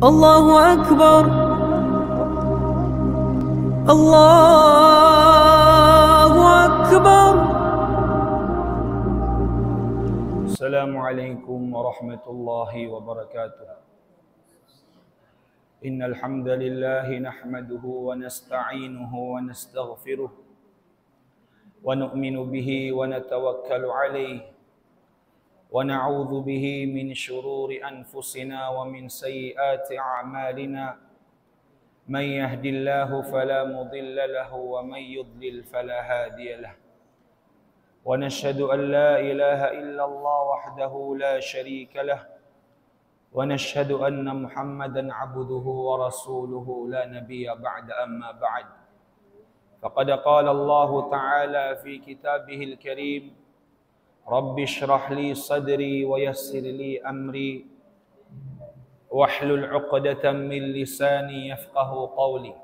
الله أكبر الله أكبر. السلام عليكم ورحمة الله وبركاته. إن الحمد لله نحمده ونستعينه ونستغفره ونؤمن به ونتوكل عليه ونعوذ به من شرور أنفسنا ومن سيئات أعمالنا. من يهد الله فلا مضل له ومن يضلل فلا هادي له. ونشهد أن لا إله إلا الله وحده لا شريك له. ونشهد أن محمدا عبده ورسوله لا نبي بعد. أما بعد، فقد قال الله تعالى في كتابه الكريم: رب اشرح لي صدري ويسر لي أمري واحلل عقدة من لساني يفقه قولي.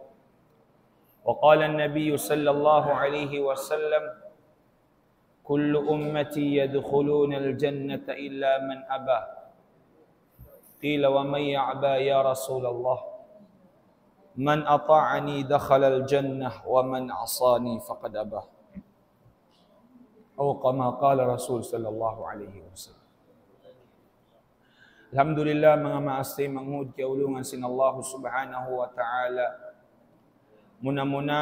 وقال النبي صلى الله عليه وسلم: كل أمتي يدخلون الجنة إلا من أبى. قيل ومن يعبى يا رسول الله؟ من أطاعني دخل الجنة ومن عصاني فقد أبى. أو كما قال Rasul sallallahu alaihi wasallam. Alhamdulillah, mga maastay manghud kaulungan sin Allah subhanahu wa ta'ala. Muna-muna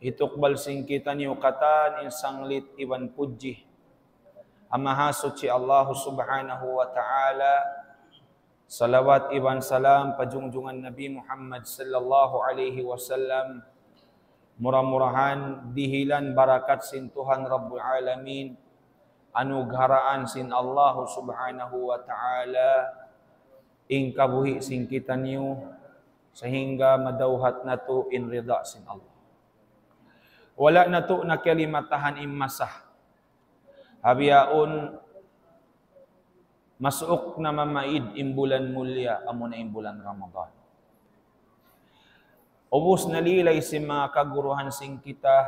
itukbal sing kita ni ukatan insanglit iban puji. Amahasot si Allah subhanahu wa ta'ala. Salawat iban salam pajungjungan Nabi Muhammad sallallahu alaihi wasallam. Murah-murahan dihilan barakat sin Tuhan Rabbul Alamin, anugeraan sin Allah subhanahu wa ta'ala, ingkabuhi sin kita niyo sehingga madauhat nato in rida sin Allah. Wala nato na kalimatahan immasah habiyaon masuk na mamaid imbulan mulya amo na imbulan Ramadan. Ubus nalilay si mga kaguruhan sing kita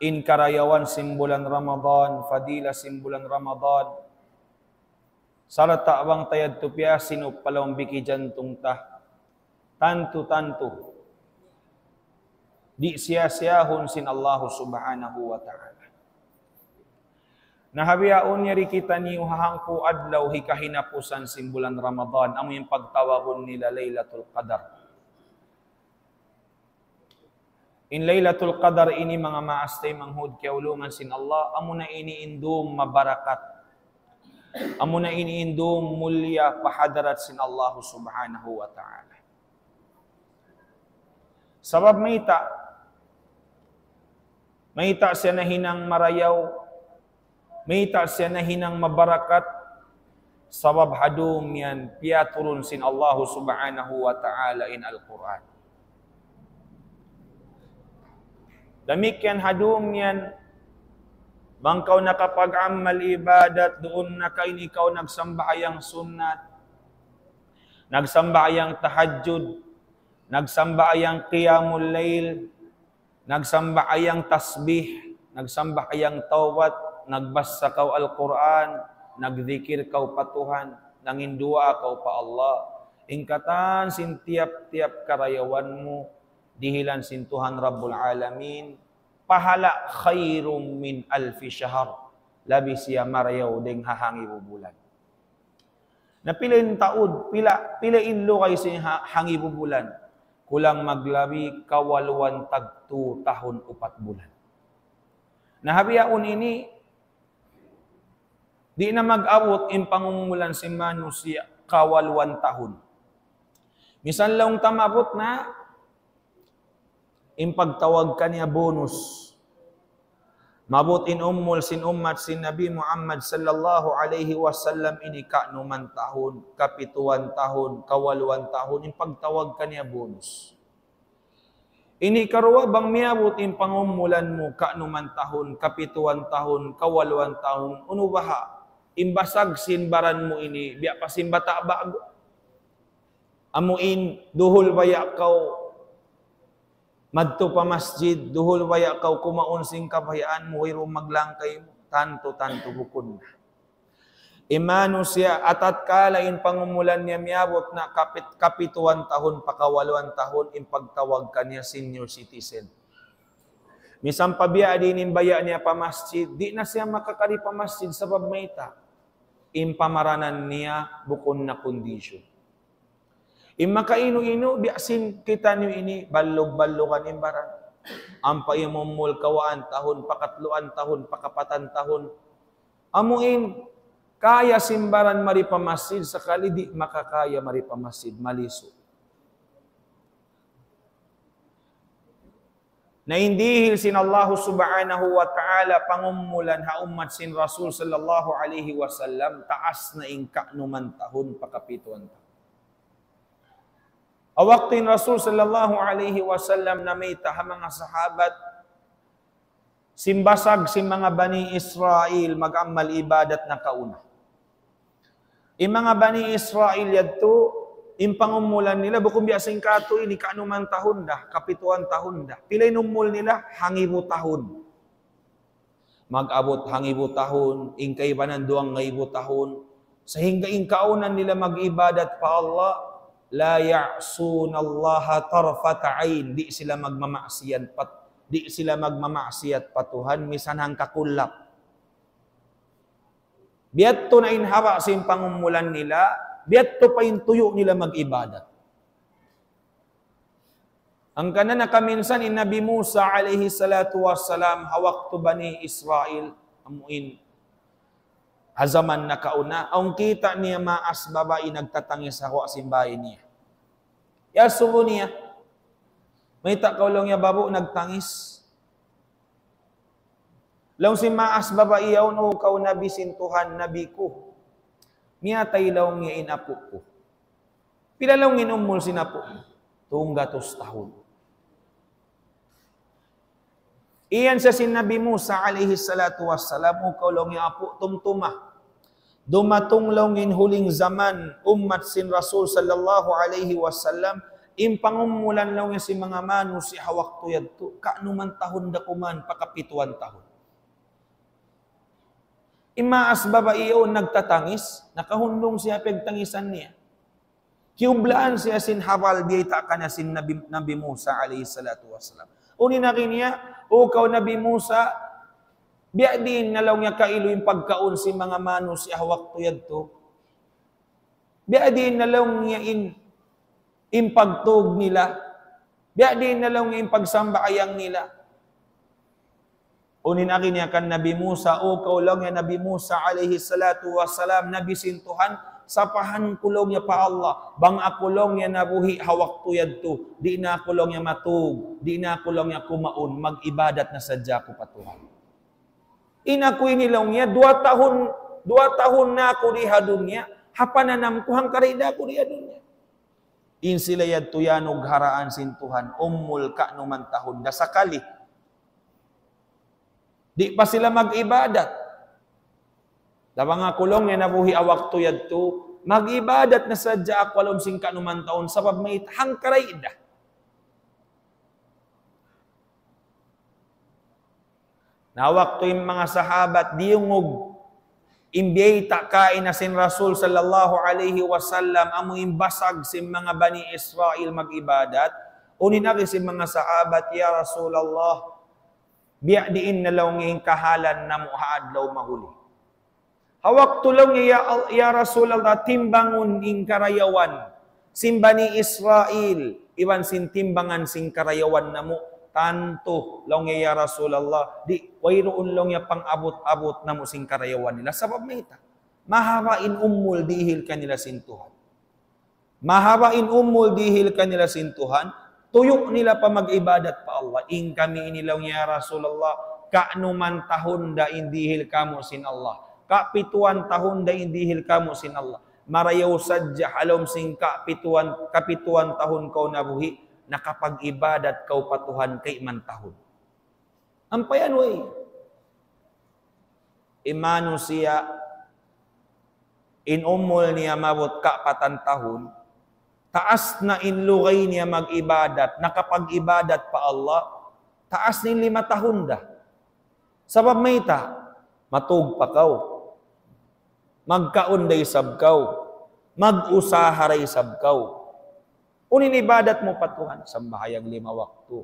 in karayawan simbulan Ramadan, fadila simbulan Ramadan. Sarata abang tayad tupya sinup palawang biki jantung ta. Tantu-tantu. Di siya-siyahon sin Allah subhanahu wa ta'ala. Nahabiyaon niya kita ni uhahangpo adlaw hikahinapusan simbulan Ramadan. Amo yung pagtawagon nila Laylatul Qadar. In Laylatul Qadar ini mga maastay manghud kaulungan sin Allah. Amo na iniindum mabarakat. Amo na iniindum mulya pahadarat sin Allah subhanahu wa ta'ala. Sabab maita siya na hinang marayaw. Maita siya na hinang mabarakat. Sabab hadum yan piaturun sin Allah subhanahu wa ta'ala in Al-Quran. Demikian hadum yan bangkaw nakapag-amal ibadat doon na kain ikaw nagsambahayang sunnat, nagsambahayang tahajjud, nagsambahayang qiyamul layl, nagsambahayang tasbih, nagsambahayang tawbat, nagbasa kaw Al-Quran, nagdikir kaw patuhan, nangindua kaw pa Allah. Ingkatan sin tiap-tiap karayawan mo, dihilan sin Tuhan Rabbul Alamin, pahala khairum min alfi syahr. Labi siya marayaw ding hahangi bubulan. Napilin taud, pila inlo kayo siya hangi bubulan. Kulang maglabi kawaluan tagtu tahun 4 bulan. Nahabiyaon ini, di na mag-abot in pangumulan si manusia kawaluan tahun. Misan lang tamabot na in pagtawag kanya bonus. Mabot in sin ummat sin Nabi Muhammad sallallahu alaihi wasallam ini ka'numan tahun, kapituan tahun, kawaluan tahun in pagtawag kanya bonus. Ini karuwa bang miabot in pangumulan mo ka'numan tahun, kapituan tahun, kawaluan tahun, uno baha imbasag sinbaran mo ini, biya pa simbata bago. Amuin, duhol baya kaw, madto pa masjid, duhol baya kaw kumaon sing kabayaan mo, hiro maglangkay mo, tanto bukod na. Imano siya atat kalain pangumulan niya miyabot na kapituan tahon pakawaluan tahon impagtawag kanya senior citizen. Misang pabiya din imbaya niya pa masjid, di na siya makakari pa masjid sa pagmaita. Impamaranan niya bukon na kondisyon. Makaino-ino, biasin kita niyo ini, balog-balogan imbaran. Ang payamumul kawaan tahon, pakatluan tahon, pakapatan tahon. Amuin, kaya simbaran maripamasjid, sakali di makakaya maripamasjid, maliso. Na indihil sin Allah subhanahu wa ta'ala pangumulan ha umat sin Rasul sallallahu alaihi wasallam taas na ingka numan tahon pakapituan tahon. Awaktin Rasul sallallahu alaihi wasallam na may taha mga sahabat simbasag si mga Bani Israel mag-amal ibadat na kauna. Mga Bani Israel yadto impangumulan nila bukum biasing kato ini kaanuman tahon dah, kapituan tahon dah. Pilay numul nila hangibo tahon. Mag-abot hangibo tahon, ingkay banan duang ngaybo tahon. Sehingga ingkaunan nila mag-ibadat pa Allah, la ya'sunallaha tarfata ain, di sila magmamaksiyat patuhan misan hang kakulap. Biadto na inhawa sa pangumulan nila, biadto pa yung tuyo nila mag-ibadat. Ang kanan na kaminsan in Nabi Musa alaihi salatu wassalam hawak to Bani Israel amuin hazaman na kauna, ang kita niya maas babae nagtatangis sa simbahin niya. Yasubo niya, may takaulong niya babo nagtangis. Law si maas babae yaon o kau nabi sintuhan nabi ko. Miya taylaw nga inapo ko. Pilalaw nginumul sinapo mo. Tunggatos tahon. Iyan sa sinabi Musa alaihi salatu wassalam o kau long apo tumtuma. Dumatong longin huling zaman ummat sin Rasul sallallahu alaihi wasallam impangumulan lang si mga manu si hawak tuyad to kaanuman tahon dakuman pakapituan tahon. Imaas babaiyon nagtatangis, nakahundong siya pagtangisan niya. Kiublaan siya sin hawal diyata ka na sin Nabi Musa alayhi salatu wassalam. Uninakin niya, o kau Nabi Musa, biya din nalaw niya kailo yung pagkaon si mga mano si hawak tuyad to. Biya din nalaw niya in pagtog nila. Biya din nalaw niya in pagsambaayang nila. Unin akin niya kan Nabi Musa, o kaulang niya Nabi Musa alayhi salatu wassalam, Nabi sintuhan, sapahan kulong niya pa Allah, bang akulong niya nabuhi hawak tuyad to, di na akulong niya matug, di na akulong niya kumaon, mag-ibadat na sadya ko patuhan. Inakuy nilong niya, 2 tahun na ako rihadun niya, hapananam ko hang karida ko rihadun niya. In sila yad tuyanog haraan sintuhan, ummul ka numan tahon, dasakali, di pa sila mag-ibadat. Dabang nga kulong nga nabuhi awak tuyad to, mag-ibadat na sadya ako alam singka numan taon, sabab may hangkaray ida. Nawak to yung mga sahabat, di yung imbiyata kain na sin Rasul sallallahu alaihi wasallam, amo imbasag si mga Bani Israel mag-ibadat, uninaki si mga sahabat, ya Rasulallah, biya diin na law ngayong kahalan na muhaadlaw mahuli. Hawak tulong ya Rasulallah, timbangon ing karayawan, simbani Israel, iwan sin timbangan sing karayawan na mo, tanto, law ya Rasulallah, di, wayroon lang ya pang abot-abot na mo sing karayawan nila, sabab may ita, mahawain umul dihil kanila sintuhan. Mahawain umul dihil kanila sintuhan, tuyok nila pa mag-ibadat pa Allah. In kami inilaw niya Rasulullah, kaanuman tahon da indihil kamo sin Allah. Kapituan tahon da indihil kamo sin Allah. Marayaw sadya halom sing kapituan tahon kau nabuhi, nakapag-ibadat kau patuhan kay man tahon. Ampayan way. Imano siya, inumol niya mabot kapatan tahon, taas na inlugay niya mag-ibadat, nakapag-ibadat pa Allah, taas ni 5 tahon da. Sabab may ta, matug pa kaw. magkaunday sabkaw, mag-usaharay sabkaw. Unin ibadat mo patuhan, sambahayag 5 waktu.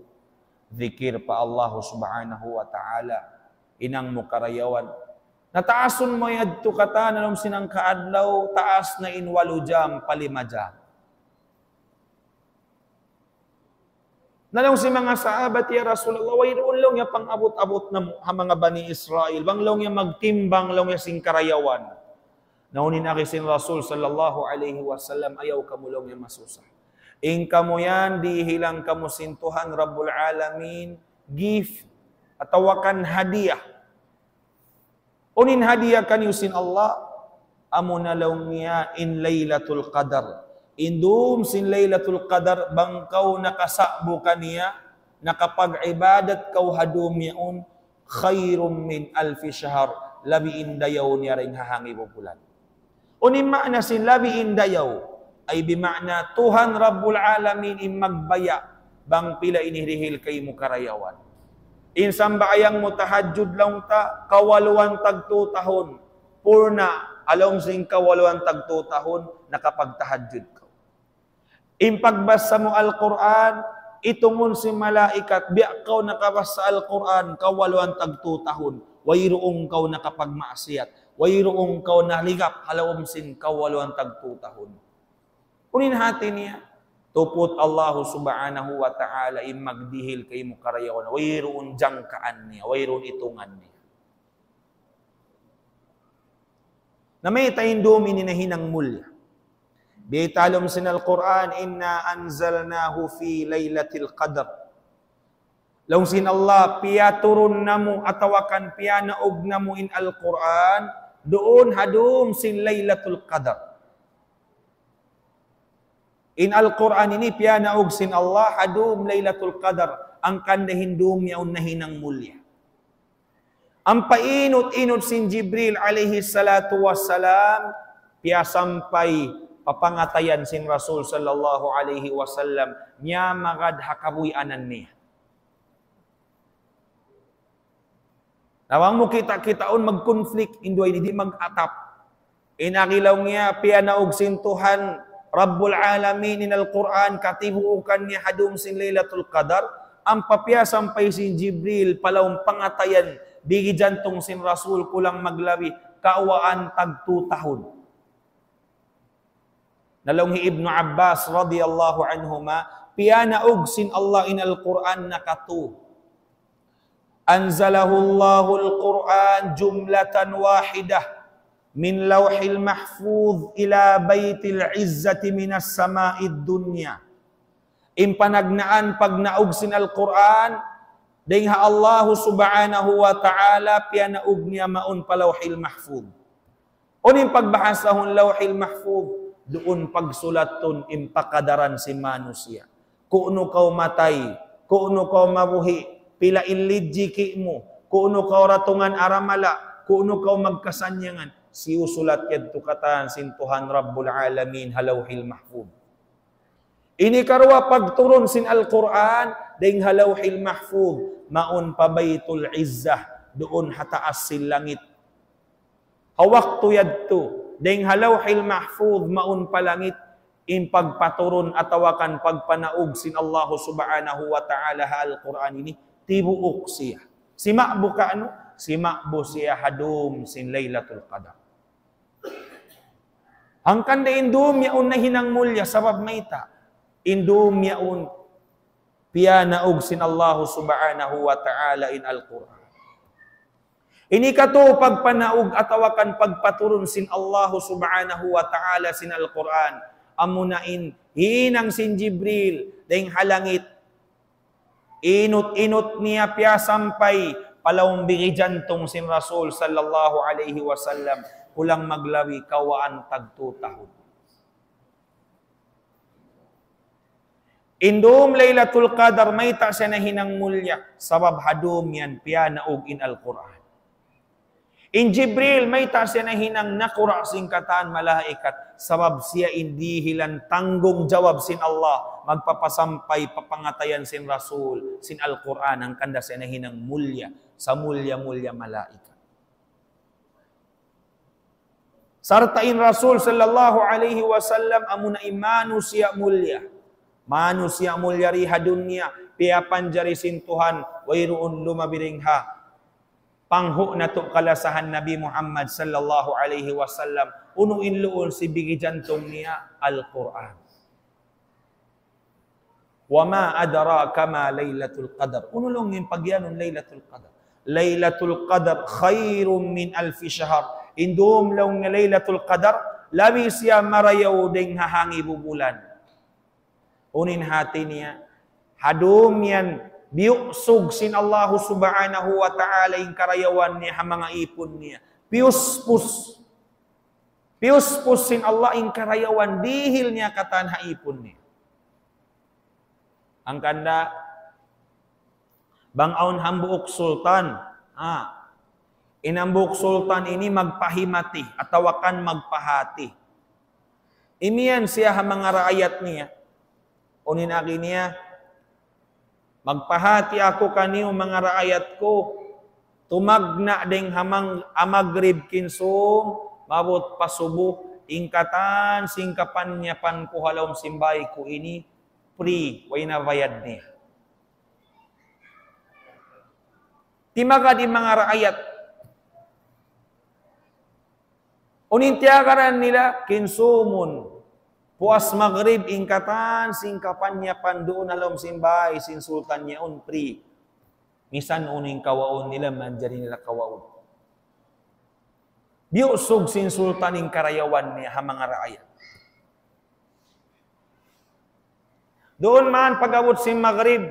Zikir pa Allah subhanahu wa ta'ala, inang mo karayawan. Nataason mo yadto kata, nanom sinang kaadlaw, taas na in 8 jam, 5 jam. Nalong si mga sahabat ya Rasulullah, wayroon lang ya pang-abot-abot na mga Bani Israel, bang lang ya magtimbang, lang ya sing karayawan. Naunin na kisin Rasul sallallahu alaihi wasallam, ayaw kamulong ya masusa. In kamo yan, di hilang kamo sintuhan Rabbul Alamin, gift, atawakan hadiah. Unin hadiah kanyusin Allah, amo na lang niya in Laylatul Qadar. Indum sin Laylatul Qadar, bangkaw nakasakbo kaniya, nakapag-ibadat kaw hadum yaun, khairum min alfi shahr, labiin dayaw niya rin hahangi bulan. Unin maana sin labiin dayaw, ay bimakna Tuhan Rabbul Alamin in magbaya bang pila inihirihil kay mo karayawan. Insan bayang mo tahajjud lang ta, kawaluan tagto tahon, purna, along sing kawaluan tagto tahon, nakapagtahajjud ka. Impagbasa mo Al-Quran, itungon si malaikat, biakaw nakabasa Al-Quran, kawaluan tagto tahon, wayroong kaw nakapagmaasiyat, wayroong kaw naligap, halawam sin kawaluan tagto tahon. Unin hati niya, tupot Allah subhanahu wa ta'ala in magdihil kay mo karayawan, wayroon jangkaan niya, wayroon itungan niya. Na may taindum ininahinang mulya. Bitalom sin Al-Quran, inna anzalnahu fi laylatil qadr. Laung sin Allah, piyaturun na mo, atawakan piyanaog na mo in Al-Quran, doon hadum sin laylatul qadr. In Al-Quran ini piyanaog sin Allah, hadum laylatul qadr, ang kanda hindum yaun nahinang mulya. Ang painot-inot sin Jibril alaihi salatu wassalam, piyasampay papangatayan sin Rasul sallallahu alaihi wasallam, niya magad hakabuyanan niya. Nawang mo kita-kitaon mag-conflict, indoy hindi mag-atap. Inakilaw niya, piyanaog sin Tuhan, Rabbul Alamin in Al-Quran, katibuukan niya hadum sin Laylatul Qadar, ang papiyasampay sin Jibril, palawang pangatayan, bigi jantong sin Rasul, kulang maglabi, kaawaan tagtu tahon. Nalonghi Ibnu Abbas radiyallahu anhuma, piyanaog sin Allah in Al-Quran nakatu. Anzalahullahu Al-Quran jumlatan wahidah, min lawhil mahfuz ila baitil izzati minas sama'id dunya. Impanagnaan pag naug sin Al-Quran, dengha Allah subhanahu wa ta'ala, piyanaug niya maun palawhil mahfuz. Unin pagbahasahon lawhil mahfuz, doon pagsulaton impakadaran si manusia. Kuno kaw matay, kuno kaw mabuhi, pila ilidji ki mo, kuno kaw ratungan aramala, kuno kaw magkasanyangan, siusulat yadto katan sin Tuhan Rabbul Alamin halawhil mahfuz. Ini karwa pagturon sin Al-Quran, ding halawhil mahfuz, maun pa Baitul Izzah, doon hataas sin langit. Hawakto yadto, ding halawhil mahfuz, maun pa langit, in pagpaturon atawakan pagpanaog sin Allah subhanahu wa ta'ala Al-Quran ini, tibuok siya. Si Ma'bu ka ano? Si Ma'bu siya hadum sin Laylatul Qadar. Ang kanda indum yaun na hinang mulya sabab maita. Indum yaun piyanaog sin Allah subhanahu wa ta'ala in Al-Quran. Ini kato pagpanaog atawakan pagpaturon sin Allah subhanahu wa ta'ala sin Al-Quran. Amunain hinang sin Jibril dahing halangit. Inot-inot niya piyasampay palawang bigi jantong sin Rasul sallallahu alaihi wasallam. Kulang maglawi kawaan tagto tahon. Indum Laylatul Qadar may ta siya na hinang mulya sabab hadum yan piyanaog in Al-Quran. In Jibril may ta siya na hinang nakura singkatan malaikat sabab siya hindi hilan tanggong jawab sin Allah, magpapasampay papangatayan sin Rasul sin Al-Quran, ang kanda siya na hinang mulya sa mulya-mulya malaikat. Sartain Rasul sallallahu alaihi wasallam amuna manusia mulia. Manusia mulia riha dunia piapan jari sintuhan wairuun lumabiringha. Panghu na to kalasahan Nabi Muhammad sallallahu alaihi wasallam unuin luon si bigi jantong niya Al-Quran. Wa ma adraka ma Lailatul Qadar. Unulong yung pagyanon Lailatul Qadar. Lailatul Qadar khairum min alfi shahr. Indum long nga Lailatul Qadar labi siya marayaw ding hahangi bubulan. Unin hati niya hadum yan biusog sin Allah subhanahu wa ta'ala yung karayawan niya mga ipon niya. Piuspus sin Allah yung karayawan dihil niya katanha ipon niya. Ang kanda bangaon hambuok sultan. Inambuk sultan ini magpahimati atawakan magpahati. Imiyan siya mga raayat niya. Unin akin niya, magpahati ako kaniyo mga raayat ko. Tumagna ding hamang amagrib kinsong, mabot pasubo, ingkatan, singkapan niya pan ko halawm simbay ko ini, free, way na bayad niya. Timaga di mga raayat, unintiyakaran nila, kinsumun, puas maghrib, ingkatan, singkapan niya pandoon alom simbay, sin sultan niya un, free. Misan uning kawaon nila, manjari nila kawaon. Biusog sin sultan ing karayawan niya, mga raayat. Doon man, pag-awot sin maghrib,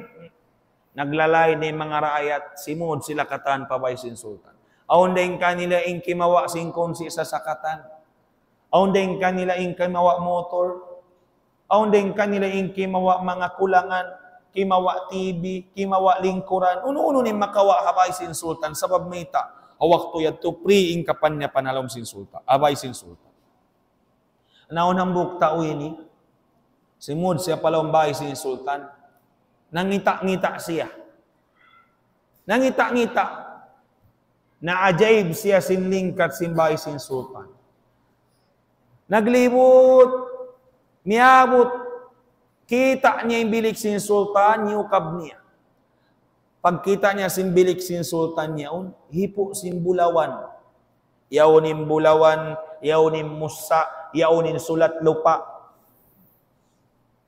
naglalay ni mga raayat, simod sila katan pabay sin sultan. Aon din kanila ing kimawa sin konsi sa sakatan. Aon din kanila ing kimawa motor. Aon din kanila ing kimawa mga kulangan, kimawa TV, kimawa lingkuran. Uno-uno ni makawa habay sin sultan sabab mita. Awak to yad to pre ing kapan niya panalom sin sultan. Abay sin sultan. Naon ang bukta o ini, simud siya palambay sin sultan. Nangita-ngita siya. Nangita-ngita. Naajaib siya sinlingkat simbay sin sultan. Naglibot, miabot, kita niya yung bilik sin sultan, yukab niya. Pagkita niya sin bilik sin sultan niya, hipo sin bulawan. Yaunin bulawan, yaunin musa, yaunin sulat lupa.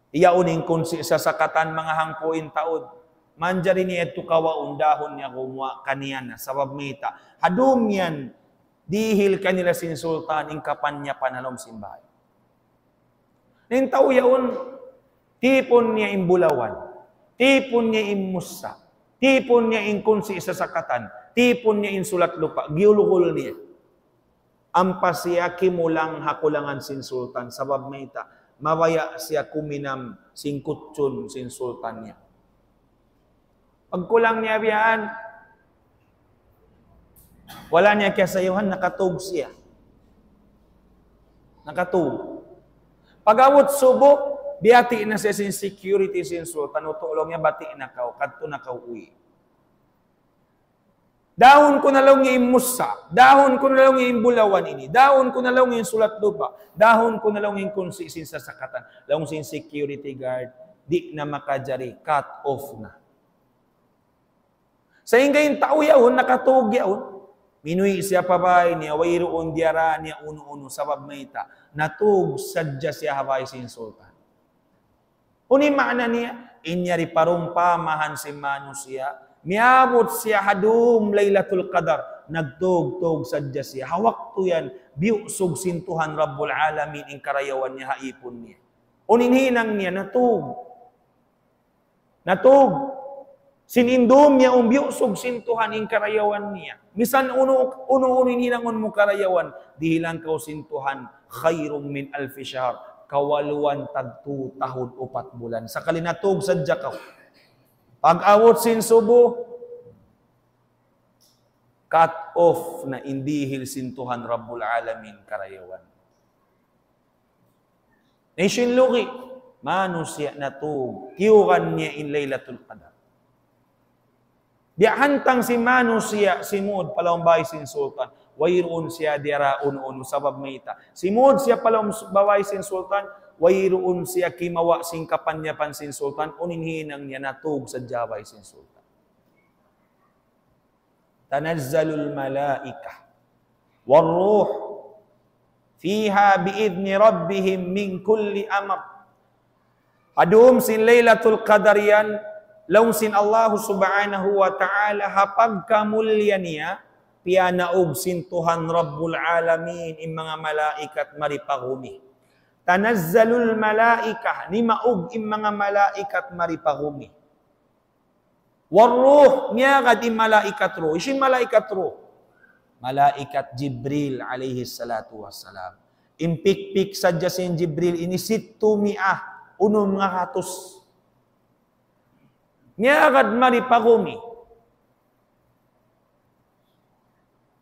Yaunin kunsi sa sakatan mga hangkuin taod. Manjari niya ito kawaon dahon niya kumuha kaniyan na sabab mita. Hadum yan, dihil kanila sin sultan, ing kapan niya panalom simbahay. Nintaw yaon, tipon niya imbulawan, tipon niya imusa, tipon niya inkunsi sa sakatan, tipon niya insulat lupa, giulukul niya. Ampas siya kimulang hakulangan sin sultan, sabab mita, mawaya siya kuminam sin kutsun sin sultan niya. Pagkulang niya biyaan, wala niya kasayuhan, nakatug siya. Nakatug. Pagawot subo, biyati na siya sin security sin sultan, utulong niya bati na kaw, kadto na kaw uwi. Dahon ko na lang yung musa, dahon ko na lang yung bulawan ini, dahon ko na lang yung sulat lupa, dahon ko na lang yung kunsi sin sasakatan, lang sin security guard, di na makajari, cut off na. Sa ingay yung tao yaon, nakatug yaon. Minuy siya pabay niya, wairoon diara niya uno-uno sabab mayta. Natug sadya siya habay sin sultan. Uni maana niya, inyari parumpamahan si manusia, miabot siya hadum Lailatul Qadar, nagtug-tug sadya siya. Hawak to yan, biusog sintuhan Rabbul Alamin, ing karayawan niya, haipon niya. Uninhinang niya, natug. Natug. Sinindom niya biusog sintuhan ing karayawan niya. Misan uno nilangon mo karayawan, dihilang kau sintuhan, khairum min alfi shahr, kawaluan tagtu tahun 4 bulan. Sa kalinatog sadya kaw. Pag-awot sin subo, cut off na indihil sintuhan Rabbul Alamin karayawan. Nation lugi, manusya na to, kiyukan niya in Lailatul Qadar. Di hantang si manusia simud palawang bay sin sultan. wayroon siya dira un sabab maita. Simod siya pala baway sin sultan, wayroon siya kimawa sin kapanyapan sin sultan, uninhinang niya natug sa jaway sin sultan. Tanazzalul malaika warruh fiha biidni rabbihim min kulli amr. Adum sin Lailatul Qadar yan, laung sin Allah subhanahu wa ta'ala hapag kamulya niya, piyanaog sin Tuhan Rabbul Alamin, im mga malaikat maripagumi. Tanazzalul malaika, ni maog im mga malaikat maripagumi. Warruh, niya kad im malaikat ruh. Isin malaikat ruh. Malaikat Jibril alaihi salatu wassalam. Impik-pik sadya sin Jibril, ini sittu mi'ah, unong nga katos. Niya kad maripagumi.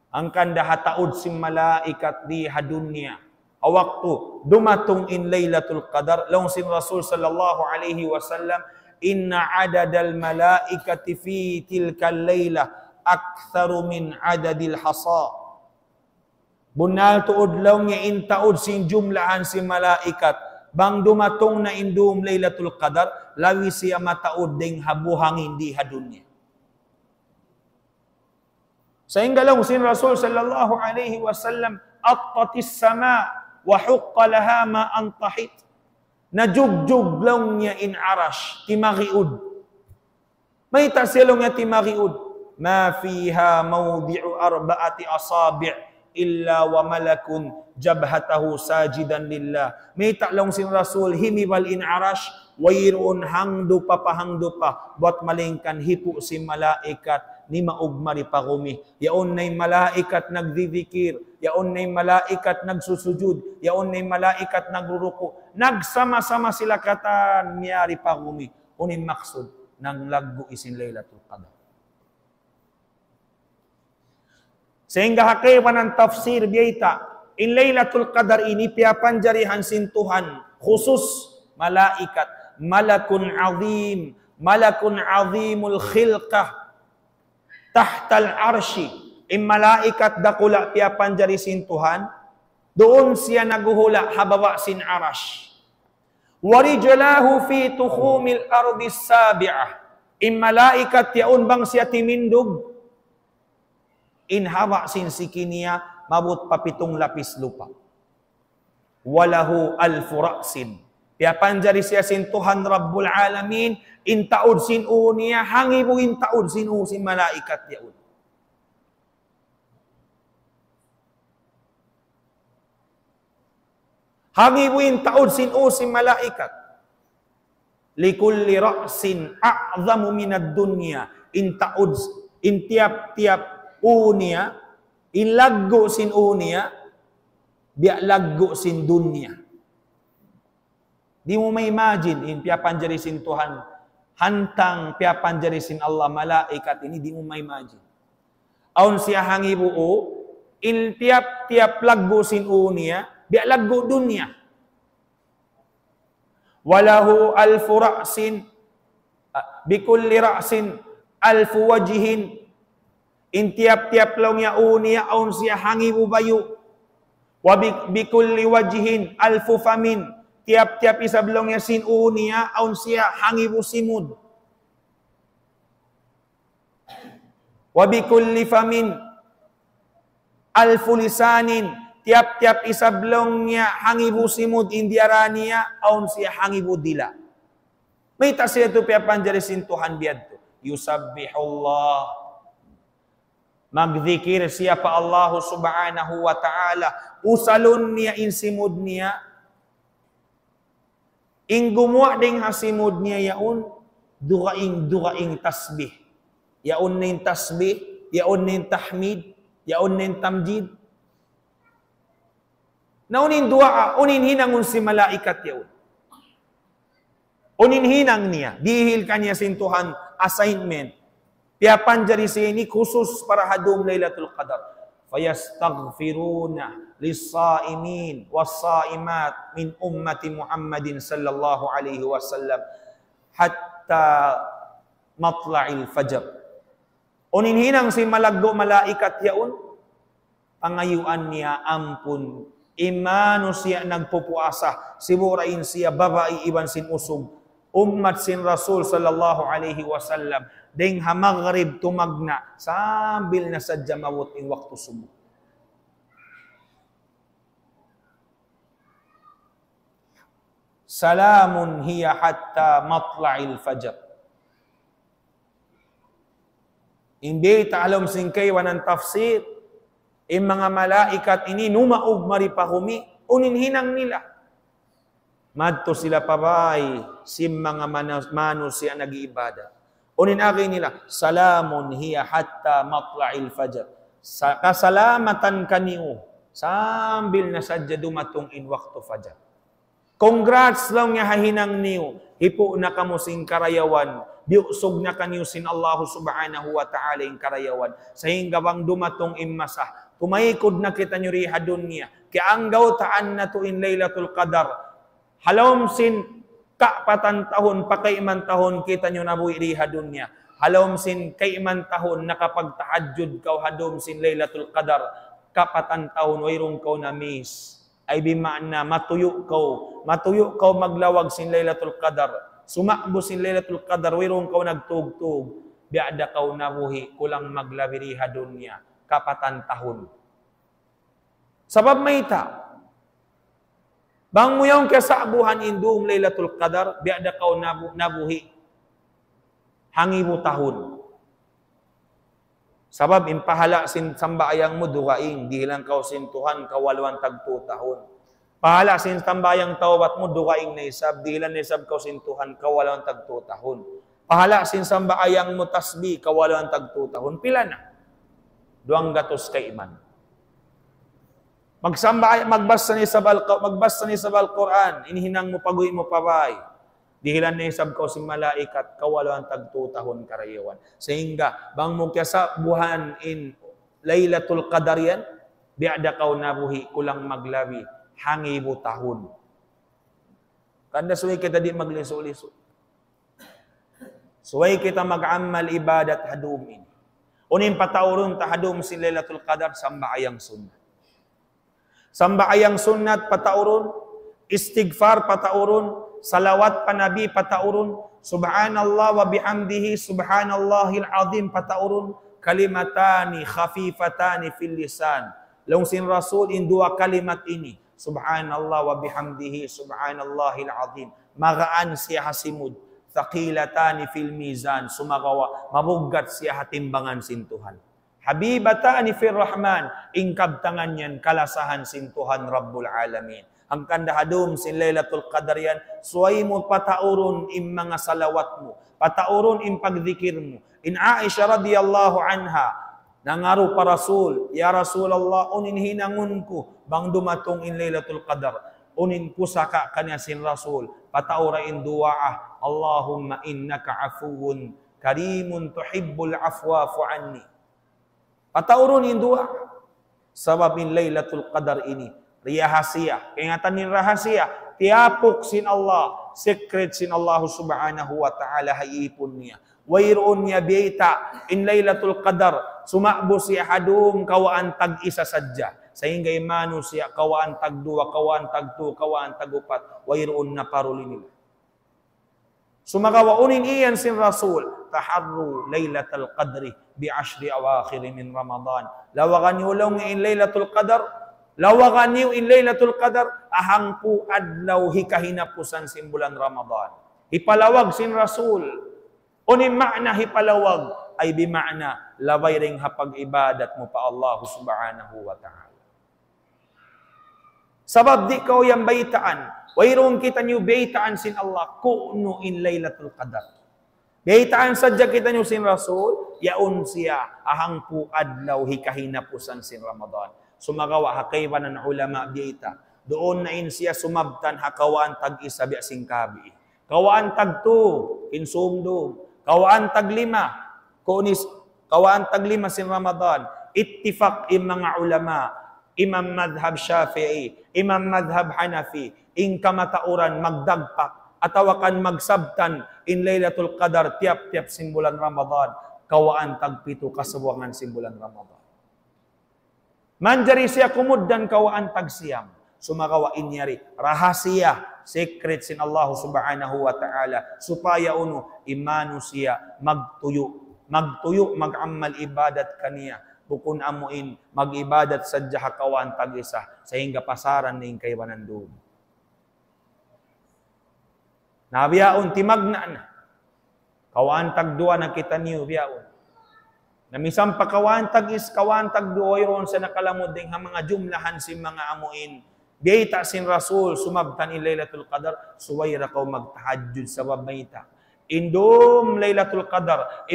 Ang kanda hataud si malaikat di hadunya. Awaktu dumatong in Lailatul Qadar, laung sin Rasul sallallahu alaihi wasallam, inna adadal malaikati fi tilkal laylah aktharu min adadil hasa. Bunal tuod laung nga intaud sin jumlahan si malaikat, bang dumatong na indum Lailatul Qadar, lawi siya mataud ding habuhangin di hadunya. Sehingga lang sin Rasul sallallahu alaihi wasallam, attatis sama wa huqqa laha ma antahit. Najugjug lang niya in arash, timagiud. May tasilong niya timagiud. Ma fiha mawdi'u arba'ati asabi' illa wa malakun jabhatahu sajidan lillah. May taklong sin Rasul, himiwal in arash, wayroon hangdo pa, buat malingkan hipo si malaikat, ni maog maripagumi. Yaon nay malaikat nagdidikir, yaon nay malaikat nagsusujud, yaon nay malaikat nagruruko. Nagsama-sama sila katan miyari pagumi. Unin maksud ng laggo isin Lailatul Qadar. Sehingga hakiwan ng tafsir biyita, in Lailatul Qadar ini piyapanjarihan sin Tuhan, khusus malaikat, malakun azimul khilqah, tahtal arshi, im malaikat dakula piyapanjari sin Tuhan, doon siya naguhula habawa sin arash. Warijlahu fi tukhumil ardi sabi'ah, im malaikat yaon bang siya timindog, in hawa sin sikiniya, mabut papitong lapis lupa. Walahu alfu ra'sin, piyapanjari siya sin Tuhan Rabbul Alamin, intaud sin uniya, hangibu intaud sin sin malaikat yaun. Hangibu intaud sin sin malaikat. Likulli ra'sin a'zamu minad dunya, intaud, in tiap-tiap uniya, ilaggo sin uniya, biya laggo sin dunya. Di mo may imagine, in piyapanjari sin Tuhan, hantang piyapanjari sin Allah, malaikat ini, di mo may imagine. Aun siya hangibuo, in tiap-tiap laggo sin uniya, biya laggo dunya. Walahu alfu ra'sin, bikulli ra'sin alfu wajihin, in tiap-tiap long ya uniya, aun siya hangibu bayu. Wa bikulli wajihin alfu famin, tiap-tiap isablong ya sin uniya, aun siya hangibu simud. Wa bikulli famin alfu lisanin, tiap-tiap isablong niya hangibu simud indiaraniya, aun siya hangibu dila. May tasya ito piyapanjari sin Tuhan biyadto. Yusabbihullah, magdikir siya pa Allah subhanahu wa ta'ala, usalon niya insimud niya, ing gumawa ding hasimud niya yaon, dugaing tasbih. Yaon nin tasbih, yaon nin tahmid, yaon nin tamjid. Naunin dua, unin hinangun si malaikat yaon. Unin hinang niya, dihil kanya sin Tuhan assignment. Piyapanjari siya ini khusus para hadum Lailatul Qadar. Fayastaghfiruna lis-saimin was-saimat min ummati Muhammadin sallallahu alaihi wasallam hatta matla'il fajr. Unin hinang si malaggo malaikat yaun, pangayuan niya ampun. Imano siya nagpupuasa, siburain siya babae iban sin usog. Ummat sin Rasul sallallahu alaihi wasallam. Ding hamaghrib tumagna sambil na sadya mawot in waktu subuh. Salamun hiya hatta matla'il fajr. Hindi ta'alam singkay wanan tafsir. Yung mga malaikat ini numaog maripahumi. Uninhinang nila. Madto sila pabay. Sim mga manos siya nag-iibada. Uninagay nila. Salamun hiya hatta matla'il fajr. Kasalamatan kaniyo. Sambil na sadya dumatong in waktu fajar. Congrats lang nga hahinang niyo. Hipo na kamo sing karayawan. Biusog na kanyo sin Allah subhanahu wa ta'ala in karayawan. Sa hinggawang dumatong immasah. Tumaikod na kita nyo rihadun niya. Kaya ang gautaan na to in Laylatul Qadar. Halom sin kapatan tahon, pakaiman tahon kita nyo nabuhi rihadun niya. Halom sin kaiman tahon nakapagtahadjud kau hadom sin Laylatul Qadar. Kapatan tahon wayrong kau na miss. Ay bimana matuyo kau maglawag sin Laylatul Qadar. Sumakbo sin Laylatul Qadar, wirong kau nagtugtog. Biada kau nabuhi, kulang maglabiri hadun niya. Kapatan tahun. Sabab may ita. Bang mo yung kasabuhan indung Laylatul Qadar, biada kau nabuhi. Hangi mo tahun. Sabab impahala sin sambayang mo duwaing, di lang kau sin Tuhan kawalwan tagpo tahun. Pahala sin sambayang tawbat mo duwaing na isab, di lang isab kau sin Tuhan kawalwan tagpo tahun. Pahala sin sambayang mo tasbih kawalwan tagpo tahun. Pila na? 200 ka iman. Magbasa ni sa Al-Quran, inihinang mo pagoy mo pabay. Dihilan na isab ko si malaikat, kawalwan tagto tahon karayawan. Sehingga, bang mo kaya buhan in Laylatul Qadar yan, biada kau nabuhi, kulang maglabi, hangi mo tahon. Kanda suway kita di magliso-liso. Suway kita mag-amal ibadat hadumin. Unin patauron tahadum si Laylatul Qadar, sambaayang sunnat. Sambaayang sunnat patauron, istighfar patauron, salawat pa Nabi pataurun, subhanallah wa bihamdihi subhanallahil azim pataurun, kalimatani khafifatani fil lisan. Long sin Rasul in dua kalimat ini, subhanallah wa bihamdihi subhanallahil azim. Magaan siya hasimud, thaqilatani fil mizan, sumagawa, mabugat siya hatimbangan sin Tuhan. Habibatani fil rahman, ingkabtangan yan kalasahan sin Tuhan Rabbul Alamin. Ang kandahadum sin Laylatul Qadar yan, suway mo pataurun im mga salawat mo, pataurun im pagdikir mo. In Aisha radiyallahu anha, nangaru pa Rasul, ya Rasulullah, unin hinangun ko, bang dumatong in Laylatul Qadar, unin pusaka kanya sin Rasul, pataura in du'ah, Allahumma innaka afuun, karimun tuhibbul afwa fu'anni. Pataurun in du'ah, sabab in Laylatul Qadar ini, rahasia, ingatan ni rahasia, tiapok sin Allah, secret sin Allah subhanahu wa ta'ala hayipon niya. Wayroon niya biyita, in Laylatul Qadar, sumakbo siya hadum, kawaan tag-isa sadya. Sehingga imano siya, kawaan tag-2, kawaan tag-2, kawaan tag-4, wayroon na paruli nila. Sumakawaunin iyan sin Rasul, taharru Laylatul Qadri, bi ashri awakhir min Ramadan. Lawakan yulong in Laylatul Qadar, lawakan niyo in Laylatul Qadar, ahang po adlaw hikahinapusan sin bulan Ramadan. Hipalawag sin Rasul. Unin makna hipalawag ay bima'na laway ring hapag-ibadat mo pa Allah subhanahu wa ta'ala. Sabab di ko yung baitaan, wayrong kita niyo baitaan sin Allah, kuno in Laylatul Qadar. Baitaan sadya kita niyo sin Rasul, yaun siya, ahang po adlaw hikahinapusan sin Ramadan. Sumagawa hakaywan ng ulama biyita. Doon na in siya sumabtan hakawaan tag-isa biya singkabi. Kawaan tag-2, insumdum. Kawaan tag-5, kawaan tag-5 sin Ramadan. Ittifaq im mga ulama, Imam Madhab Shafi'i, Imam Madhab Hanafi, in kamatauran magdagpak, atawakan magsabtan in Laylatul Qadar, tiap-tiap sin bulan Ramadan. Kawaan tag-7 kasabuangan sin bulan Ramadan. Manjari siya kumuddan kawaan tagsiyam. Sumakawain niyari. Rahasia, secret sin Allah subhanahu wa ta'ala. Supaya imanu siya magtuyo. Magtuyo, mag-amal ibadat kaniya. Bukun amuin, mag-ibadat sadya kawaan tag-isa. Sehingga pasaran ning kaywanan doon. Nabiyaon, timagna na. Kawaan tagduwa na kita niyo, biyaon. Namisang pakawaan tag-is, kawaan tagduwa, ron sa nakalamod ding mga jumlahan si mga amuin. Biyita sin Rasul, sumabtan in Laylatul Qadar, suwayra kaw magtahajjud sa babayta. Indom Laylatul Qadar,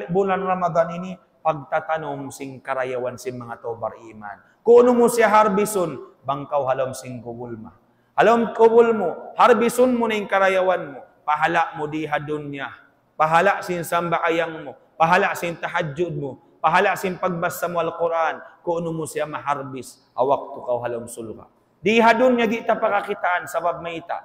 bulan Ramadan ini, pagtatanom sing karayawan sin mga tobar iman. Kuno mo siya harbison, bangkaw halom sing kubulma. Halom kubul mo, harbison mo na yung karayawan mo, pahala mo di hadun niya, pahala sin sambaayang mo, pahala sin tahajjud mo, pahala sin pagbasa mo Al-Quran, kuno mo siya maharbis, awak to kaw halom sulga. Di hadun niya di tapakakitaan sabab maita,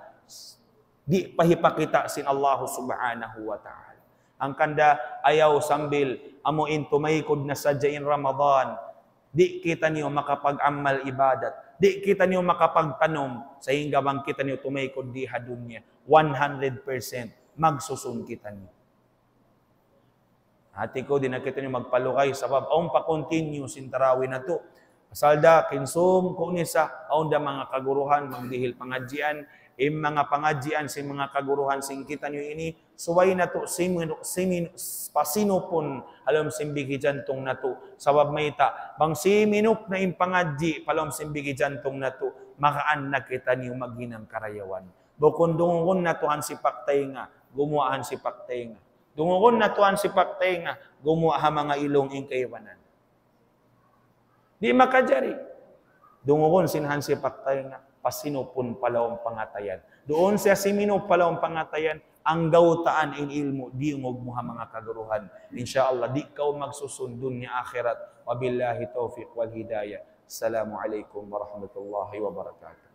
di pahipakita sin Allah subhanahu wa ta'ala. Ang kanda ayaw sambil amuin tumaykod na sadya in Ramadan, di kita niyo makapag-amal ibadat, di kita niyo makapagtanom, sa hingga kita niyo tumaykod di hadun niya, 100% magsusun kita niyo. Hati ko, di na kita niyo magpalukay, sabab aong pa-continue sin tarawih na to. Pasalda, kinsum, kunisa, aong da mga kaguruhan, magdihil pangadjian, mga pangadjian si mga kaguruhan sing kita niyo ini, suway na to, pasino pun, alam simbigi jantong na to, sabab mayta, bang siminop na impangadji, palam simbigi jantong na to, makaan na kita niyo maghinang karayawan. Bukon dungon na tuhan si paktay nga, gumuahan si paktay nga. Dungon na tuhan si paktay nga, gumuahan mga ilong ingkaywanan. Di makajari. Dungon sinhan si paktay nga, pasinupon palawang pangatayan. Doon siya simino palawang pangatayan, ang gautaan in ilmo, di ungog mo mga kaguruhan. Insyaallah, di kaw magsusundun ni akhirat. Wabillahi taufiq wal hidayah. Assalamualaikum warahmatullahi wabarakatuh.